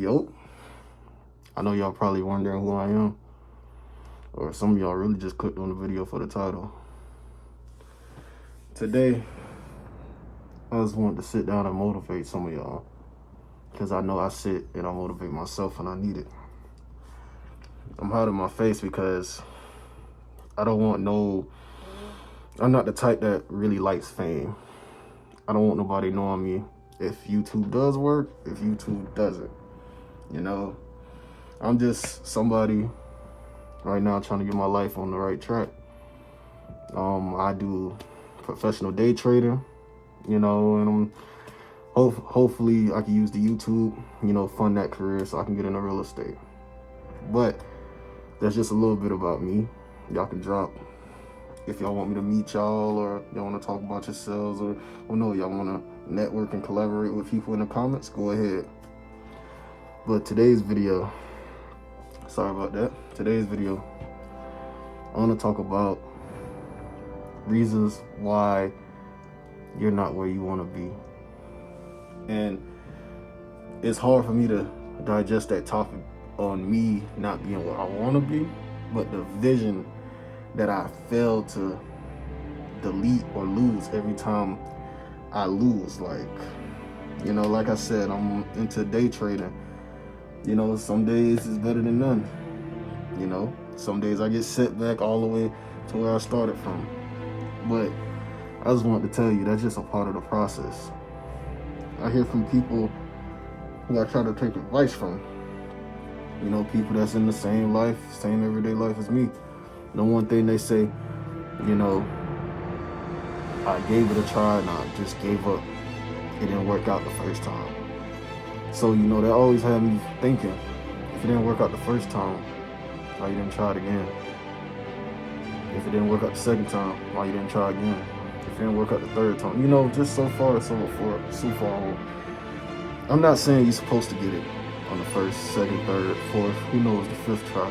Yo, I know y'all probably wondering who I am, or some of y'all really just clicked on the video for the title. Today, I just wanted to sit down and motivate some of y'all, because I know I sit and I motivate myself and I need it. I'm hiding my face because I don't want I'm not the type that really likes fame. I don't want nobody knowing me if YouTube does work, if YouTube doesn't. You know, I'm just somebody right now trying to get my life on the right track. I do professional day trading, and I'm hopefully I can use the YouTube, fund that career so I can get into real estate. But that's just a little bit about me. Y'all can drop if y'all want me to meet y'all, or y'all want to talk about yourselves, or y'all want to network and collaborate with people in the comments, go ahead. But today's video, sorry about that. Today's video, I want to talk about reasons why you're not where you want to be. And it's hard for me to digest that topic on me not being where I want to be, but the vision that I fail to delete or lose every time I lose. Like I said, I'm into day trading. Some days is better than none. Some days I get set back all the way to where I started from. But I just wanted to tell you, that's just a part of the process. I hear from people who I try to take advice from. People that's in the same life, same everyday life as me. The one thing they say, I gave it a try and I just gave up. It didn't work out the first time. So, that always had me thinking, if it didn't work out the first time, why you didn't try it again? If it didn't work out the second time, why you didn't try again? If it didn't work out the third time, just so far. I'm not saying you're supposed to get it on the first, second, third, fourth, who knows, the fifth try.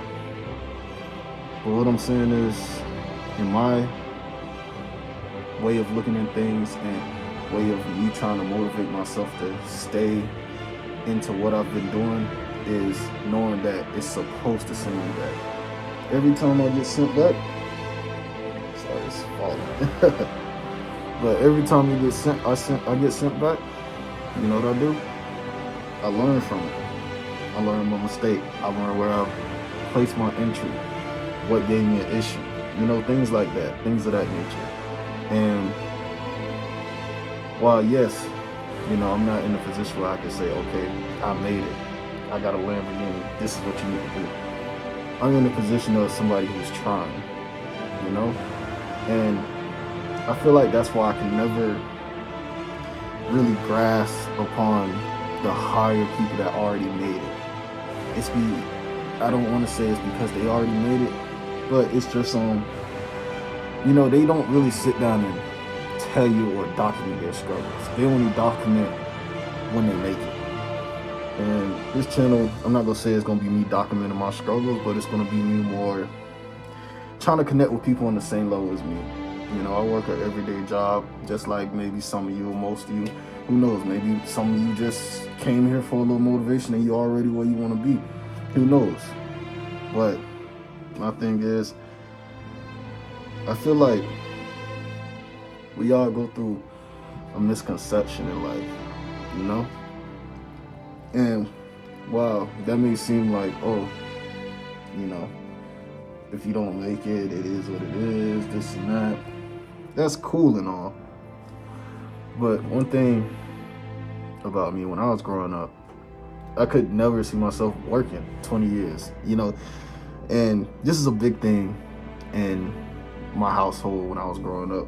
But what I'm saying is, in my way of looking at things and way of me trying to motivate myself to stay into what I've been doing, is knowing that it's supposed to send me back. Every time I get sent back, sorry, it's falling. But every time I get sent back, you know what I do? I learn from it. I learn my mistake. I learn where I placed my entry, what gave me an issue, things like that, things of that nature. And while yes, I'm not in a position where I can say, okay, I made it, I got a Lamborghini, this is what you need to do. I'm in the position of somebody who's trying, and I feel like that's why I can never really grasp upon the higher people that already made it. I don't want to say it's because they already made it, but it's just they don't really sit down and tell you or document their struggles. They only document when they make it. And this channel, I'm not gonna say it's gonna be me documenting my struggles, but it's gonna be me more trying to connect with people on the same level as me. I work an everyday job, just like maybe some of you, most of you. Who knows? Maybe some of you just came here for a little motivation and you're already where you want to be. Who knows? But my thing is, I feel like we all go through a misconception in life, And wow, that may seem like, if you don't make it, it is what it is, this and that. That's cool and all. But one thing about me, when I was growing up, I could never see myself working 20 years, And this is a big thing in my household when I was growing up.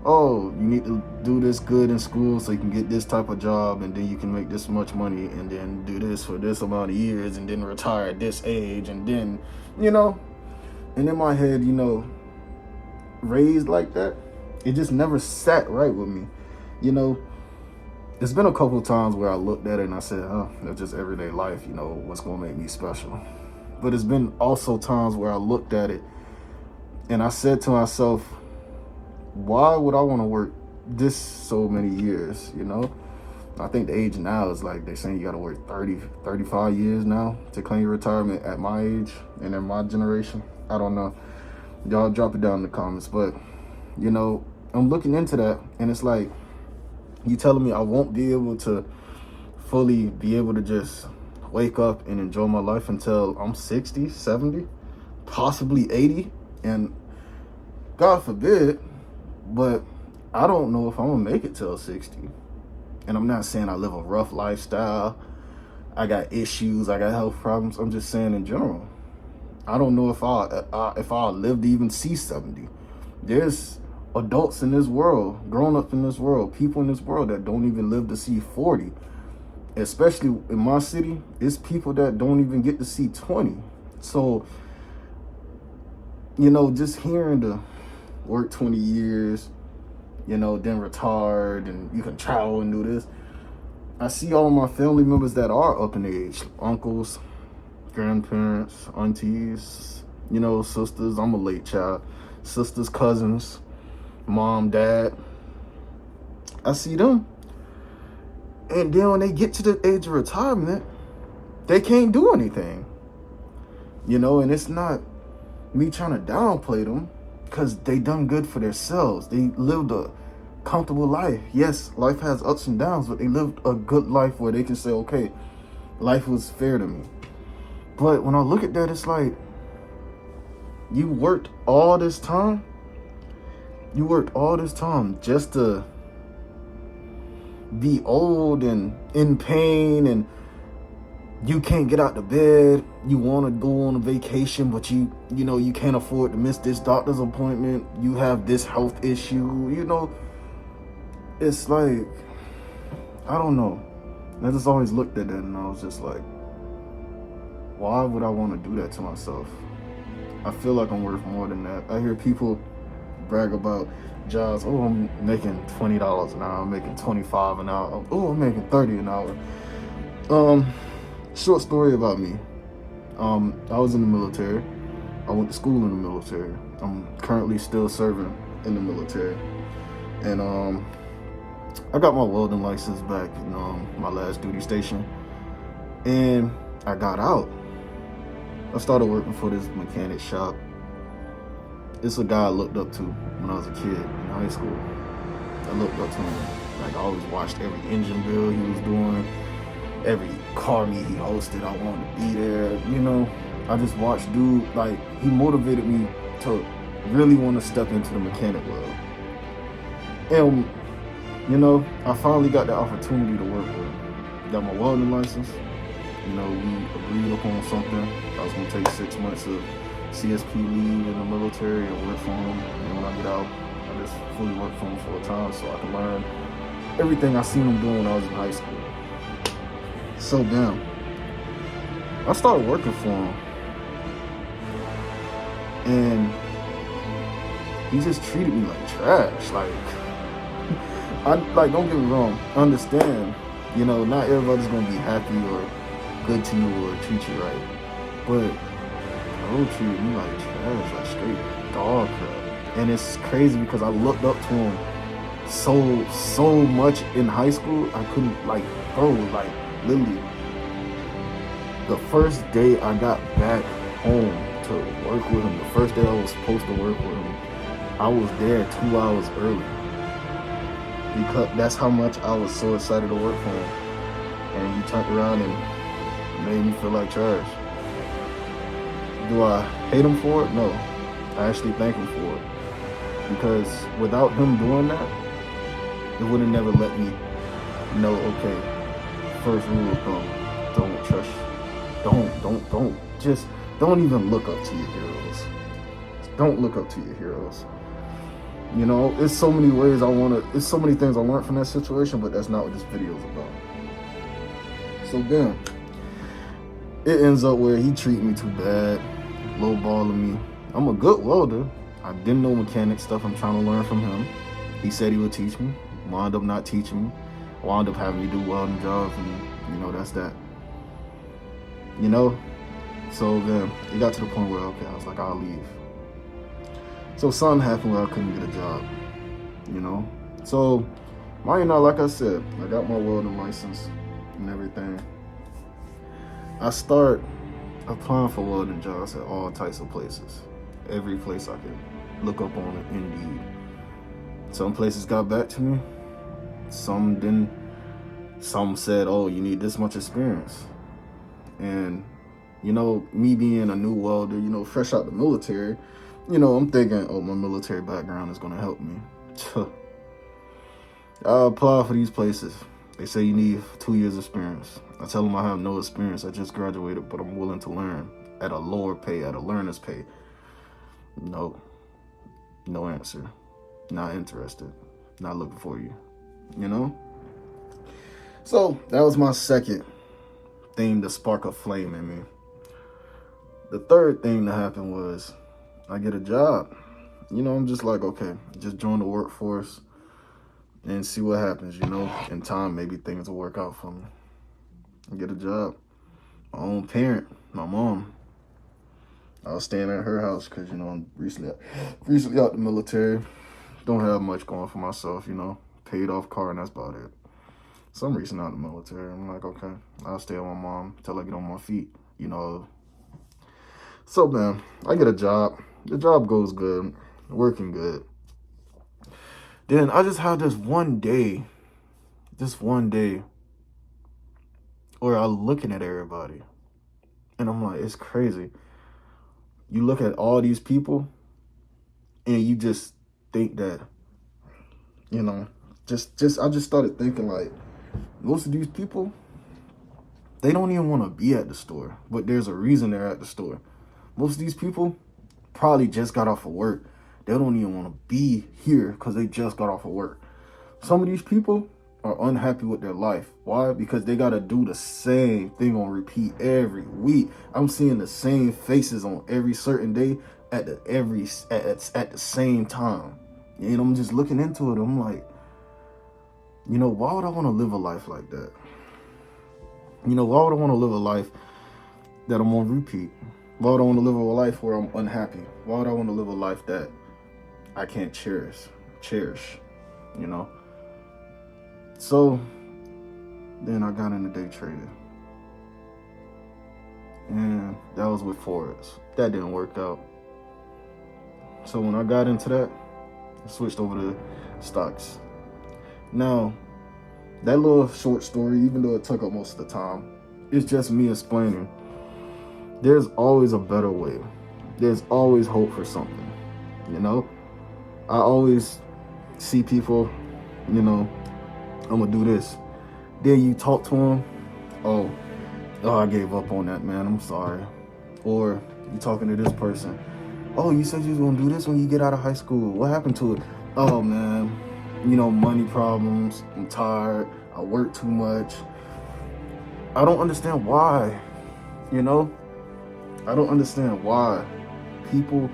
Oh, you need to do this good in school so you can get this type of job, and then you can make this much money, and then do this for this amount of years, and then retire at this age, and then, and in my head, raised like that, it just never sat right with me. There's been a couple of times where I looked at it and I said, that's just everyday life, what's gonna make me special? But it's been also times where I looked at it and I said to myself, why would I want to work this so many years, I think the age now is like they're saying you got to work 30, 35 years now to claim your retirement at my age and in my generation. I don't know. Y'all drop it down in the comments. But, you know, I'm looking into that, and it's like, you telling me I won't be able to fully be able to just wake up and enjoy my life until I'm 60, 70, possibly 80. And God forbid, but I don't know if I'm gonna make it till 60. And I'm not saying I live a rough lifestyle. I got issues, I got health problems. I'm just saying in general. I don't know if I'll live to even see 70. There's adults in this world, grown up in this world, people in this world that don't even live to see 40. Especially in my city, it's people that don't even get to see 20. So, you know, just hearing the work 20 years, you know, then retired, and you can travel and do this. I see all my family members that are up in age, uncles, grandparents, aunties, you know, sisters. I'm a late child. Sisters, cousins, mom, dad. I see them. And then when they get to the age of retirement, they can't do anything. You know, and it's not me trying to downplay them, because they done good for themselves. They lived a comfortable life. Yes, life has ups and downs, but they lived a good life where they can say, okay, life was fair to me. But when I look at that, it's like, you worked all this time. You worked all this time just to be old and in pain, and you can't get out of bed. You want to go on a vacation, but you know, you can't afford to miss this doctor's appointment. You have this health issue, you know. It's like, I don't know. I just always looked at that and I was just like, why would I want to do that to myself? I feel like I'm worth more than that. I hear people brag about jobs. Oh, I'm making $20 an hour. I'm making $25 an hour. Oh, I'm making $30 an hour. Short story about me. I was in the military. I went to school in the military. I'm currently still serving in the military. And I got my welding license back in my last duty station. And I got out. I started working for this mechanic shop. It's a guy I looked up to when I was a kid in high school. I looked up to him. Like, I always watched every engine build he was doing, every car meet he hosted. I wanted to be there, you know. I just watched dude, like, he motivated me to really want to step into the mechanic world. And, you know, I finally got the opportunity to work with him. Got my welding license. You know, we agreed upon something. I was going to take 6 months of CSP leave in the military and work for him. And when I get out, I just fully work for him full time so I can learn everything I seen him doing when I was in high school. So damn, I started working for him, and he just treated me like trash. Like, don't get me wrong, I understand, you know, not everybody's gonna be happy or good to you or treat you right, but bro treated me like trash, like straight dog crap. And it's crazy because I looked up to him so much in high school. I couldn't, like, bro, like, literally, the first day I got back home to work with him, the first day I was supposed to work with him, I was there 2 hours early. Because that's how much I was so excited to work for him. And he turned around and made me feel like trash. Do I hate him for it? No. I actually thank him for it. Because without him doing that, it would have never let me know, okay, first rule of thumb, don't trust. Don't even look up to your heroes. Don't look up to your heroes. You know, it's so many ways it's so many things I learned from that situation, but that's not what this video is about. So then, it ends up where he treated me too bad, lowballing me. I'm a good welder. I didn't know mechanic stuff. I'm trying to learn from him. He said he would teach me. Wound up not teaching me. Wound up having me do welding jobs, and you know, that's that. You know? So then it got to the point where, okay, I was like, I'll leave. So something happened where I couldn't get a job, you know? So Mine not, like I said, I got my welding license and everything. I start applying for welding jobs at all types of places. Every place I could look up on it, Indeed. Some places got back to me. Some didn't. Some said, oh, you need this much experience. And, me being a new welder, fresh out the military, I'm thinking, oh, my military background is going to help me. I apply for these places. They say you need 2 years experience. I tell them I have no experience. I just graduated, but I'm willing to learn at a lower pay, at a learner's pay. No answer. Not interested. Not looking for you. So that was my second thing to spark a flame in me. The third thing that happened was I get a job. I'm just like, okay, just join the workforce and see what happens, In time, maybe things will work out for me. I get a job. My own parent, my mom. I was staying at her house because, I'm recently out the military. Don't have much going for myself, Paid off car and that's about it. So I'm recently out the military. I'm like, okay, I'll stay with my mom till I get on my feet, So, man, I get a job. The job goes good, working good. Then I just had this one day where I'm looking at everybody. And I'm like, it's crazy. You look at all these people and you just think that, I just started thinking like, most of these people, they don't even want to be at the store, but there's a reason they're at the store. Most of these people probably just got off of work. They don't even want to be here because they just got off of work. Some of these people are unhappy with their life. Why? Because they got to do the same thing on repeat every week. I'm seeing the same faces on every certain day at the same time. And I'm just looking into it. I'm like, why would I want to live a life like that? Why would I want to live a life that I'm on repeat? Why would I want to live a life where I'm unhappy? Why would I want to live a life that I can't cherish? So then I got into day trading. And that was with Forex. That didn't work out. So when I got into that, I switched over to stocks. Now, that little short story, even though it took up most of the time, it's just me explaining. There's always a better way. There's always hope for something. I always see people, I'm going to do this. Then you talk to them, oh, I gave up on that, man. I'm sorry. Or you talking to this person. Oh, you said you was going to do this when you get out of high school. What happened to it? Oh, man. Money problems. I'm tired. I work too much. I don't understand why. I don't understand why people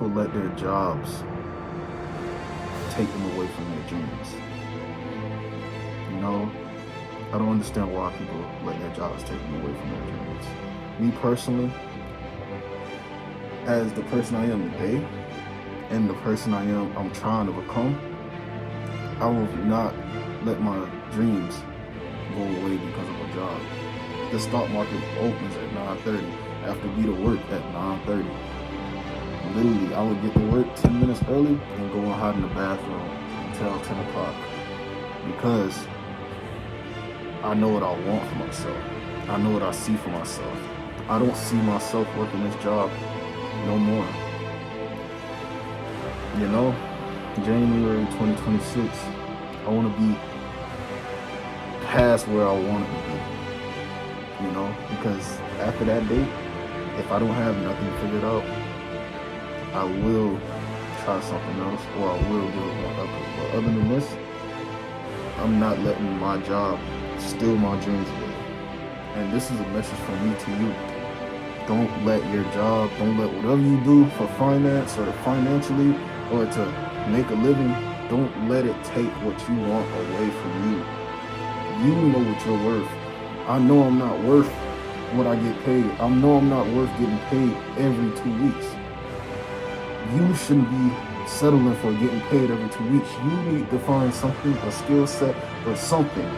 let their jobs take them away from their dreams. I don't understand why people let their jobs take them away from their dreams. Me personally, as the person I am today, and the person I'm trying to become, I will not let my dreams go away because of a job. The stock market opens at 9:30. I have to be to work at 9:30. Literally, I would get to work 10 minutes early and go and hide in the bathroom until 10 o'clock. Because I know what I want for myself. I know what I see for myself. I don't see myself working this job no more. January 2026, I want to be past where I want to be. Because after that date, if I don't have nothing figured out, I will try something else, or I will give it one up. But other than this, I'm not letting my job steal my dreams away. And this is a message from me to you. Don't let your job, don't let whatever you do for finance or financially or to make a living, don't let it take what you want away from you. You know what you're worth. I know I'm not worth what I get paid. I know I'm not worth getting paid every 2 weeks. You shouldn't be settling for getting paid every 2 weeks. You need to find something, a skill set or something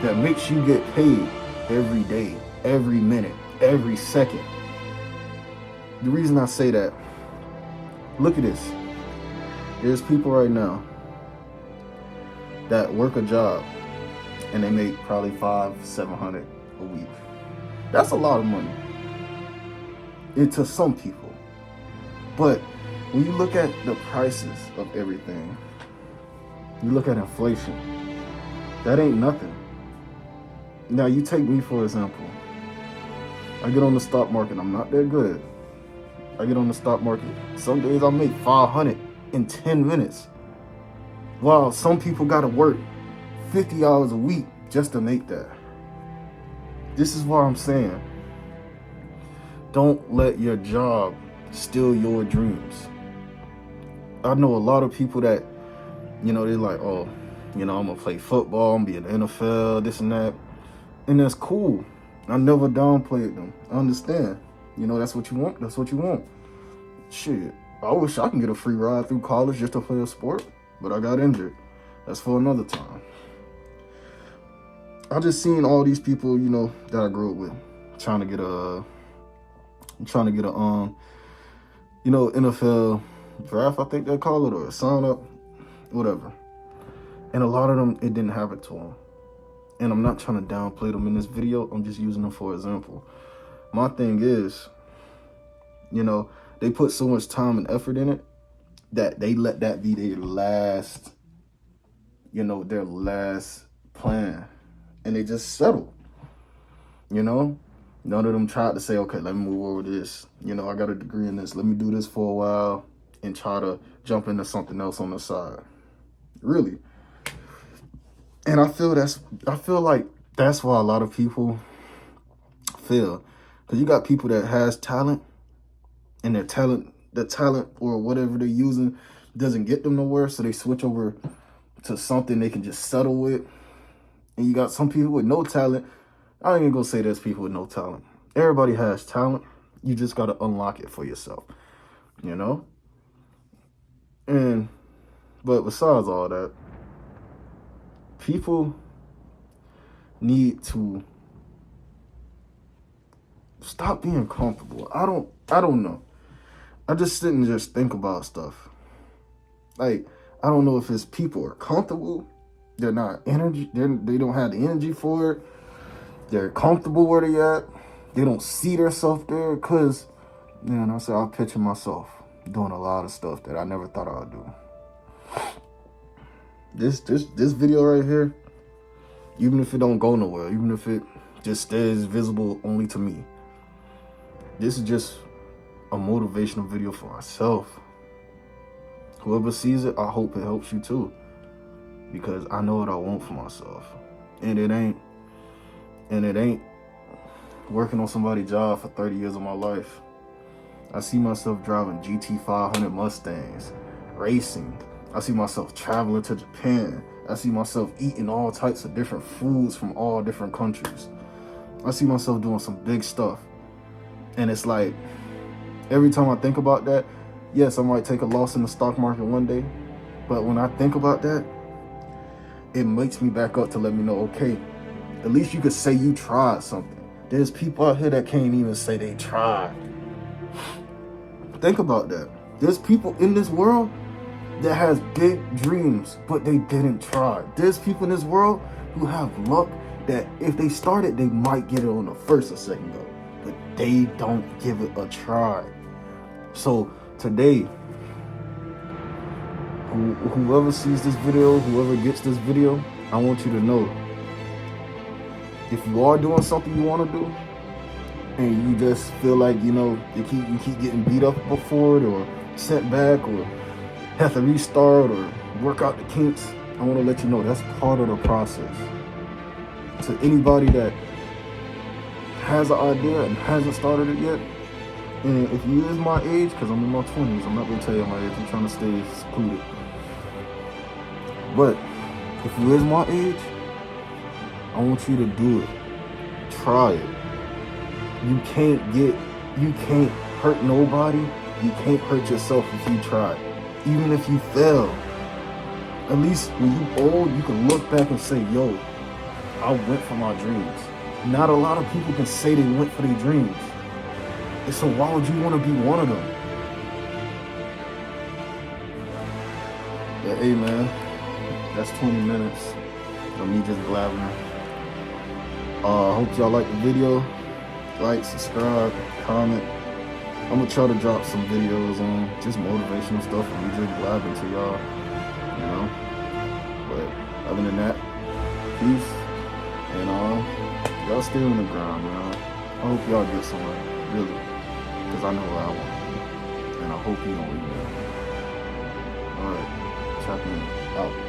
that makes you get paid every day, every minute, every second. The reason I say that, look at this. There's people right now that work a job and they make probably $500-700 a week. That's a lot of money. To some people. But when you look at the prices of everything, you look at inflation, that ain't nothing. Now you take me for example. I get on the stock market, I'm not that good. I get on the stock market. Some days I make 500 in 10 minutes. While some people gotta work 50 hours a week just to make that. This is what I'm saying. Don't let your job steal your dreams. I know a lot of people that, they're like, oh, I'm gonna play football, I'm gonna be in the NFL, this and that. And that's cool. I never downplayed them. I understand. That's what you want. That's what you want. Shit. I wish I can get a free ride through college just to play a sport, but I got injured. That's for another time. I just seen all these people, that I grew up with, trying to get a NFL draft, I think they call it, or a sign up, whatever. And a lot of them, it didn't happen to them. And I'm not trying to downplay them in this video. I'm just using them for example. My thing is, they put so much time and effort in it that they let that be their last plan. And they just settle. None of them tried to say, okay, let me move over to this. I got a degree in this. Let me do this for a while and try to jump into something else on the side. Really. And I feel like that's why a lot of people fail. Because you got people that has talent, and the talent or whatever they're using doesn't get them nowhere, so they switch over to something they can just settle with. And you got some people with no talent. I ain't even gonna say there's people with no talent. Everybody has talent. You just gotta unlock it for yourself. But besides all that, people need to stop being comfortable. I don't know. I just sit and just think about stuff. Like, I don't know if it's people are comfortable. They're not energy. They don't have the energy for it. They're comfortable where they at. They don't see themselves there. Cause, I said, I picture myself doing a lot of stuff that I never thought I would do. This video right here, even if it don't go nowhere, even if it just stays visible only to me, this is just a motivational video for myself. Whoever sees it, I hope it helps you too. Because I know what I want for myself. And it ain't working on somebody's job for 30 years of my life. I see myself driving GT 500 Mustangs, racing. I see myself traveling to Japan. I see myself eating all types of different foods from all different countries. I see myself doing some big stuff. And it's like, every time I think about that, yes, I might take a loss in the stock market one day. But when I think about that, it makes me back up to let me know, okay, at least you could say you tried something. There's people out here that can't even say they tried. Think about that. There's people in this world that has big dreams, but they didn't try. There's people in this world who have luck that if they started, they might get it on the first or second go, but they don't give it a try. So today, whoever sees this video, whoever gets this video, I want you to know, if you are doing something you want to do, and you just feel like, you keep getting beat up before it, or sent back, or have to restart, or work out the kinks, I want to let you know that's part of the process. To anybody that has an idea and hasn't started it yet, and if you is my age, because I'm in my 20s, I'm not going to tell you my age, I'm trying to stay secluded. But if you is my age, I want you to do it. Try it. You can't hurt nobody. You can't hurt yourself if you try. Even if you fail, at least when you old, you can look back and say, yo, I went for my dreams. Not a lot of people can say they went for their dreams. And so why would you want to be one of them? But hey man, that's 20 minutes of me just blabbering. Hope y'all like the video. Like, subscribe, comment. I'm gonna try to drop some videos on just motivational stuff and me just blabbing to y'all, you know. But other than that, peace. And y'all still in the ground, man. I hope y'all get somewhere, really. Because I know where I want to be. And I hope you don't leave me. Alright, checking out.